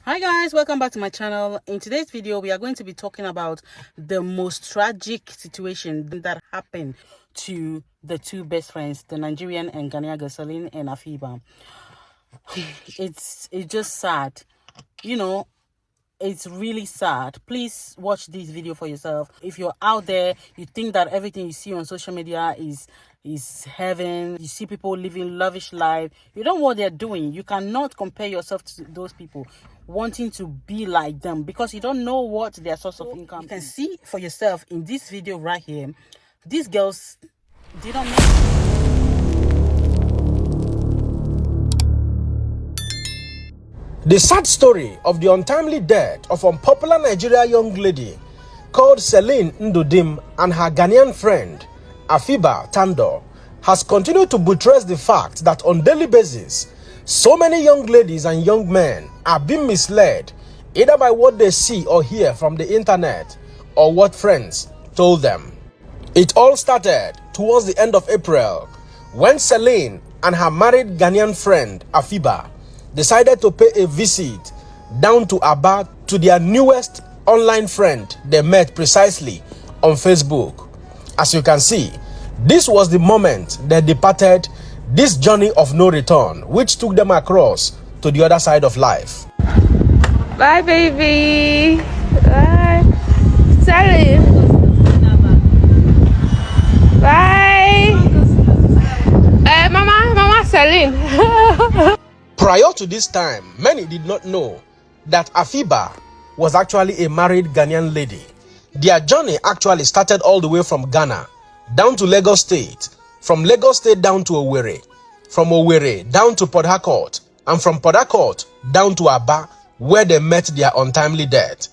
Hi guys, welcome back to my channel. In today's video we are going to be talking about the most tragic situation that happened to the two best friends, the Nigerian and Ghanaian girl Celine and Afiba. It's just sad, it's really sad. Please watch this video for yourself. If you're out there, you think that everything you see on social media is heaven, you see people living lavish life, you don't know what they're doing. You cannot compare yourself to those people wanting to be like them because you don't know what their source of income is. You can see for yourself in this video right here, these girls didn't know. The sad story of the untimely death of unpopular Nigerian young lady called Celine Ndudim and her Ghanaian friend Afiba Tando has continued to buttress the fact that on a daily basis, so many young ladies and young men are being misled either by what they see or hear from the internet or what friends told them. It all started towards the end of April when Celine and her married Ghanaian friend Afiba decided to pay a visit down to Aba to their newest online friend they met precisely on Facebook. As you can see, this was the moment they departed this journey of no return, which took them across to the other side of life. Bye, baby. Bye. Sorry. Bye. Mama, Celine. Prior to this time, many did not know that Afiba was actually a married Ghanaian lady. Their journey actually started all the way from Ghana down to Lagos State, from Lagos State down to Owerri, from Owerri down to Port Harcourt, and from Port Harcourt down to Aba, where they met their untimely death.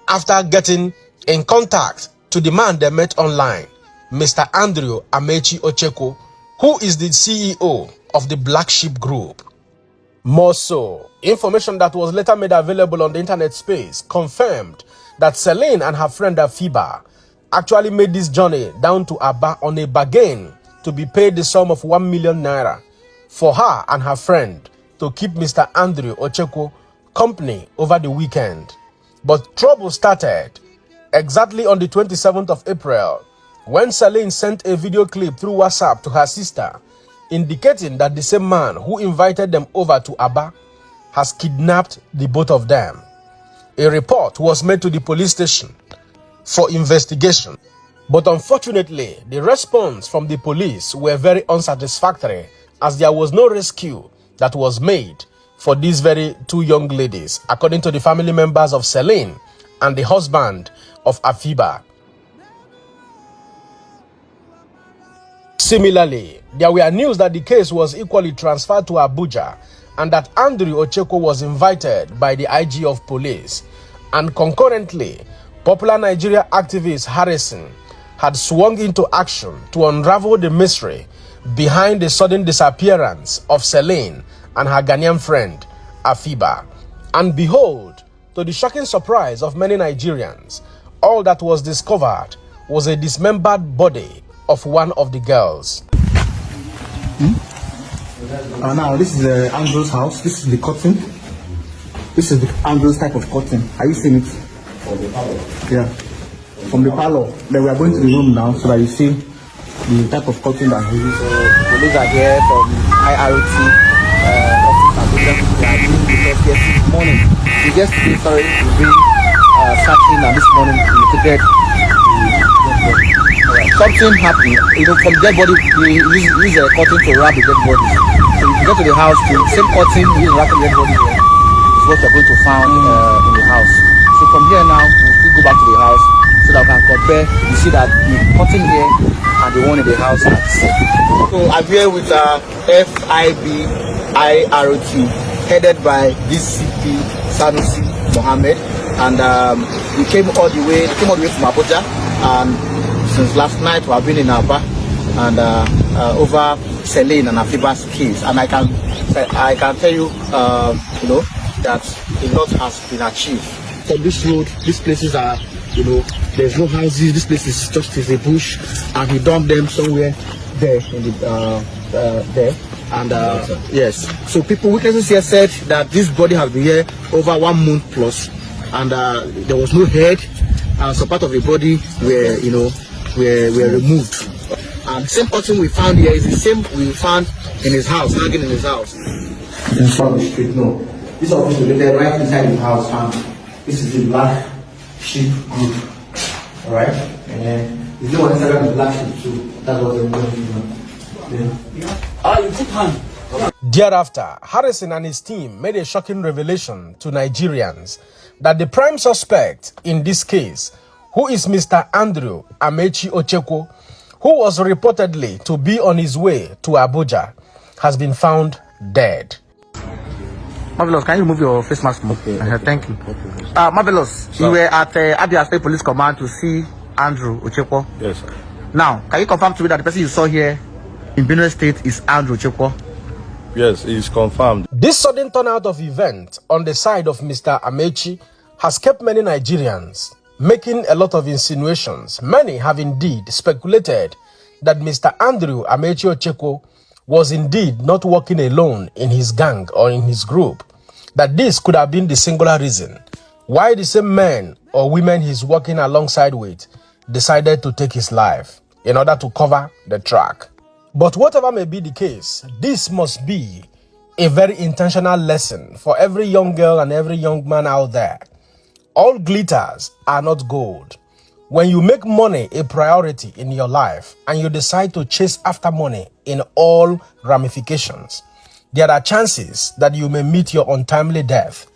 After getting in contact to the man they met online, Mr. Andrew Amechi Ocheko, who is the CEO of the Black Sheep Group. More so, information that was later made available on the internet space confirmed that Celine and her friend Afiba actually made this journey down to Aba on a bargain to be paid the sum of 1 million naira for her and her friend to keep Mr. Andrew Ocheko company over the weekend. But trouble started exactly on the 27th of April when Celine sent a video clip through WhatsApp to her sister indicating that the same man who invited them over to Aba has kidnapped the both of them. A report was made to the police station for investigation, but unfortunately, the response from the police were very unsatisfactory as there was no rescue that was made for these very two young ladies, according to the family members of Celine and the husband of Afiba. Similarly, there were news that the case was equally transferred to Abuja and that Andrew Ocheko was invited by the IG of police. And concurrently, popular Nigeria activist Harrison had swung into action to unravel the mystery behind the sudden disappearance of Celine and her Ghanaian friend Afiba. And behold, to the shocking surprise of many Nigerians, all that was discovered was a dismembered body of one of the girls. Now this is Andrew's house. This is the curtain. This is the Andrew's type of curtain. Are you seeing it? From the parlor. Yeah, from the parlor. Then we are going to the room now so that you see the type of curtain that he uses. Police are here from IRT office. They are doing the test this morning. Yesterday, sorry, we starting and this morning we located something happened, from dead body. We use a curtain to wrap the dead body. So if you go to the house, the same curtain we use to wrap the dead body here is what you're going to find in the house. So from here now, we'll still go back to the house so that we can compare. You see that the curtain here and the one in the house are the same. So I'm here with FIBIROT, headed by DCP Sanusi Mohammed, and we came all the way from Abuja, and since last night we have been in Aba and over Celine and Afiba's case, and I can tell you, that a lot has been achieved. From this road, these places are, there's no houses. This place is just a bush, and he dumped them somewhere there in the there. And yes, so people witnesses here said that this body has been here over 1 month plus, and there was no head, and some part of the body were removed. And the same person we found here is the same we found in his house, hanging in his house. In front of the street, no. This office is located right inside the house, and this is the black sheep group. Alright? And then there's no one inside the black sheep too. That's what they're doing. You put hand. Thereafter, Harrison and his team made a shocking revelation to Nigerians that the prime suspect in this case, who is Mr. Andrew Amechi Ochekwo, who was reportedly to be on his way to Abuja, has been found dead. Marvelous, can you remove your face mask? Okay. Thank you. Marvelous, you were at Abia State Police Command to see Andrew Ochekwo. Yes, sir. Now, can you confirm to me that the person you saw here in Benue State is Andrew Ochekwo? Yes, it is confirmed. This sudden turnout of events on the side of Mr. Amechi has kept many Nigerians making a lot of insinuations. Many have indeed speculated that Mr. Andrew Amechi Ochekwo was indeed not working alone in his gang or in his group, that this could have been the singular reason why the same men or women he's working alongside with decided to take his life in order to cover the track. But whatever may be the case, this must be a very intentional lesson for every young girl and every young man out there. All glitters are not gold. When you make money a priority in your life and you decide to chase after money in all ramifications, there are chances that you may meet your untimely death,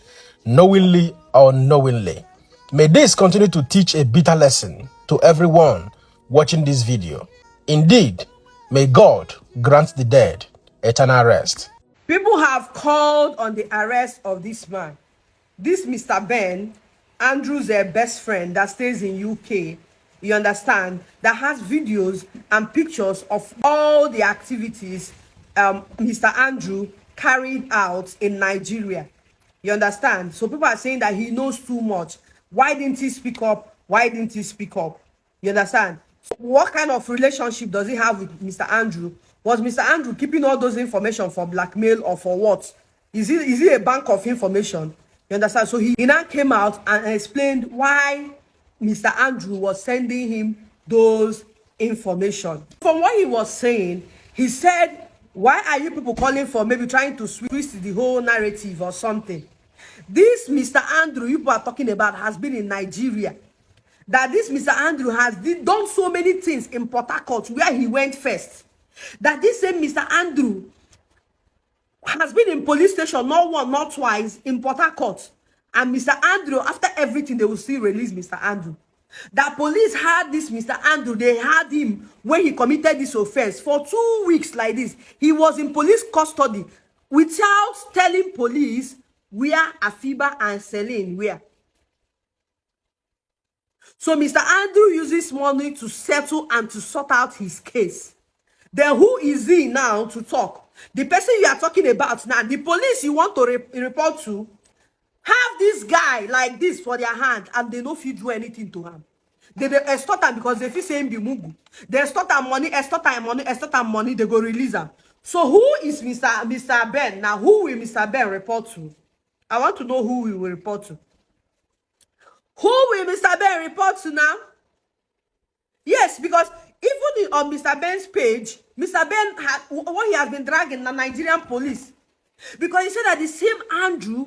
knowingly or unknowingly. May this continue to teach a bitter lesson to everyone watching this video. Indeed, may God grant the dead eternal rest. People have called on the arrest of this man. This Mr. Ben, Andrew's best friend that stays in UK, you understand, that has videos and pictures of all the activities Mr. Andrew carried out in Nigeria. You understand? So people are saying that he knows too much. Why didn't he speak up? Why didn't he speak up? You understand? So what kind of relationship does he have with Mr. Andrew? Was Mr. Andrew keeping all those information for blackmail or for what? Is he a bank of information? You understand? So he now came out and explained why Mr. Andrew was sending him those information. From what he was saying, he said, why are you people calling for maybe trying to twist the whole narrative or something? This Mr. Andrew you people are talking about has been in Nigeria. That this Mr. Andrew has done so many things in Port Harcourt where he went first. That this same Mr. Andrew has been in police station not one, not twice in Port Harcourt. And Mr. Andrew, after everything, they will still release Mr. Andrew. That police had this Mr. Andrew, they had him when he committed this offense for 2 weeks like this. He was in police custody without telling police where Afiba and Celine were. So Mr. Andrew uses money to settle and to sort out his case. Then who is he now to talk? The person you are talking about now, the police you want to report to, have this guy like this for their hand and they don't feel do anything to him. They extort him because they feel saying be mugu. They extort him money, they go release him. So who is Mr. Ben? Now who will Mr. Ben report to? I want to know who we will report to. Who will Mr. Ben report to now? Yes, because even on Mr. Ben's page, Mr. Ben had what he has been dragging the Nigerian police. Because he said that the same Andrew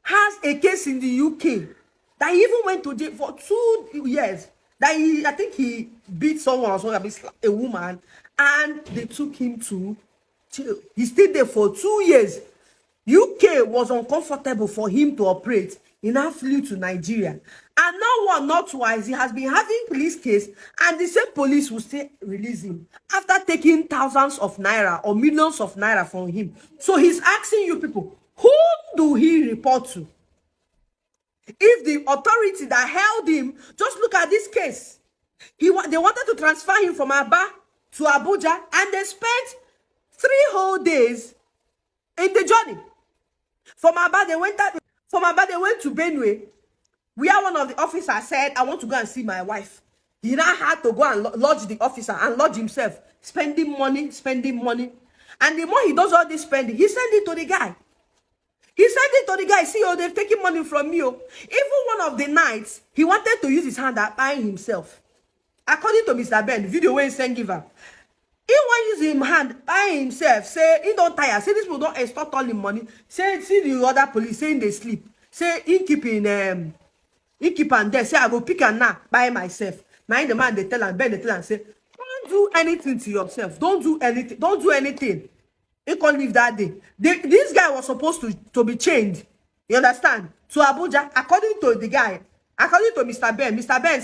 has a case in the UK that he even went to jail for 2 years. That I think he beat someone or something, a woman, and they took him to jail. He stayed there for 2 years. UK was uncomfortable for him to operate. He now flew to Nigeria. And not one, not twice, he has been having police case, and the same police will still release him after taking thousands of naira or millions of naira from him. So he's asking you people, who do he report to? If the authority that held him, just look at this case. They wanted to transfer him from Aba to Abuja, and they spent 3 whole days in the journey. From Aba, they went to Benue, where one of the officers said, I want to go and see my wife. He now had to go and lodge the officer and lodge himself, spending money. And the more he does all this spending, he send it to the guy. He sent it to the guy. See, oh, they've taken money from you. Even one of the nights, he wanted to use his hand at buying himself. According to Mr. Ben, the video when he sent give him. He want use him hand buying himself. Say he don't tire. Say this people don't extort all the money. Say see the other police saying they sleep. Say he keep and there. Say I go pick and now buy myself. Now the man they tell and Ben they tell and say don't do anything to yourself. Don't do anything. Don't do anything. He can't leave that day. This guy was supposed to be chained. You understand? To Abuja, according to the guy, according to Mr. Ben. Mr. Ben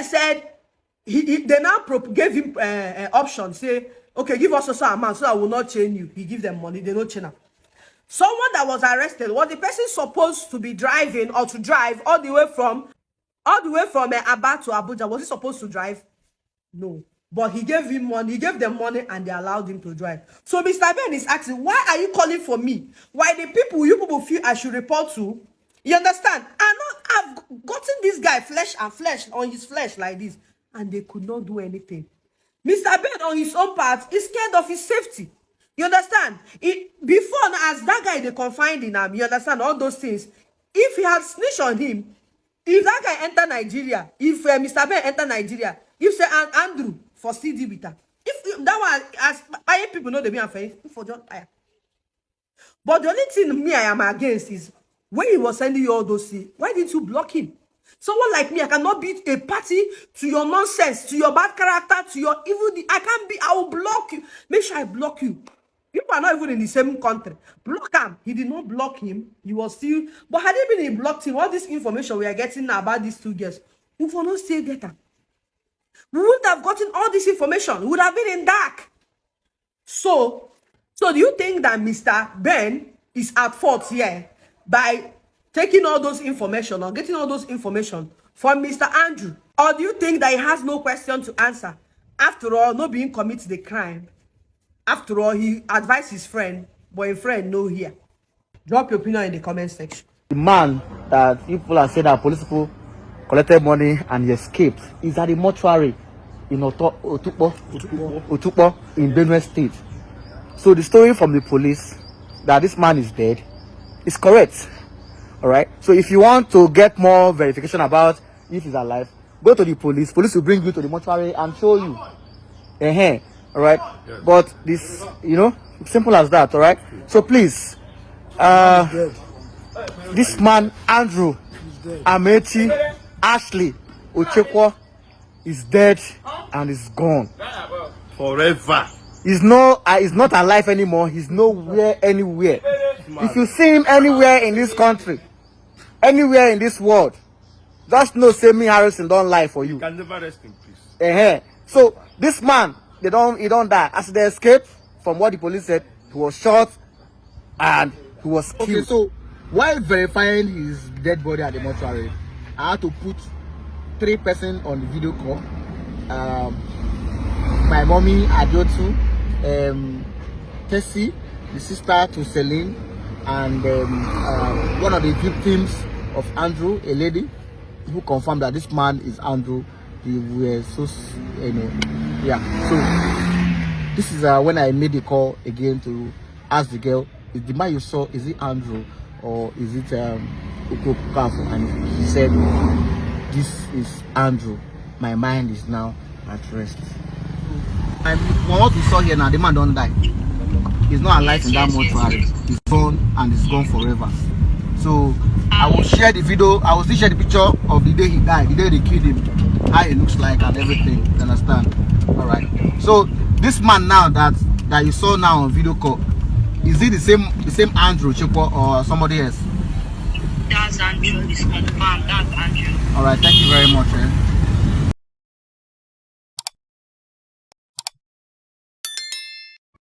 said they now gave him option. Say, okay, give us some amount so I will not chain you. He give them money. They don't chain him. Someone that was arrested, was the person supposed to be driving or to drive all the way from Aba to Abuja? Was he supposed to drive? No. But he gave him money, he gave them money, and they allowed him to drive. So Mr. Ben is asking, why are you calling for me? Why the people you people feel I should report to? You understand? I've gotten this guy flesh and flesh on his flesh like this, and they could not do anything. Mr. Ben on his own part is scared of his safety. You understand? Before, as that guy they confined in him, you understand all those things. If he had snitched on him, if that guy enter Nigeria, if Mr. Ben enter Nigeria, if say Andrew for CD with her, if that one, as buying people know they be unfair, for just tire. But the only thing me I am against is when he was sending you all those things, why didn't you block him? Someone like me, I cannot be a party to your nonsense, to your bad character, to your evil. I can't be. I will block you. Make sure I block you. People are not even in the same country. Block him. He did not block him. He was still. But had he been blocked him, all this information we are getting now about these two girls, we will not still get them. We wouldn't have gotten all this information. We would have been in dark. So do you think that Mr. Ben is at fault here by taking all those information or getting all those information from Mr. Andrew? Or do you think that he has no question to answer? After all, not being committed the crime. After all, he advised his friend, but a friend no here. Drop your opinion in the comment section. The man that people are saying that police people collected money and he escaped is at the mortuary in Otukpo in Benue State. So the story from the police that this man is dead is correct. All right. So if you want to get more verification about if he's alive, go to the police. Police will bring you to the mortuary and show you. All right. Yes. But this, simple as that. All right. So please, this man Andrew, Amechi, Ashley, Ochekwa is dead and is gone Forever. He's not alive anymore. He's nowhere, anywhere. If you see him anywhere in this country, anywhere in this world, just know say me Harrison don't lie for you. You can never rest in peace. So this man, he don't die. As they escaped from what the police said, he was shot and he was killed. Okay, so while verifying his dead body at the mortuary, I had to put 3 persons on the video call. My mommy Adotu, Tessie, the sister to Celine, and one of the victims of Andrew, a lady who confirmed that this man is Andrew. We were so, So this is when I made the call again to ask the girl, is the man you saw, is it Andrew or is it Ukokafu? And he said, this is Andrew. My mind is now at rest. And what we saw here now, the man don't die. He's not alive in that mortuary. He's gone and he's gone forever. So I will share the video. I will still share the picture of the day he died, the day they killed him, how he looks like and everything. You understand? All right. So this man now that you saw now on video call, is it the same Andrew Chukwu or somebody else? That's Andrew. It's confirmed. That's Andrew. All right. Thank you very much.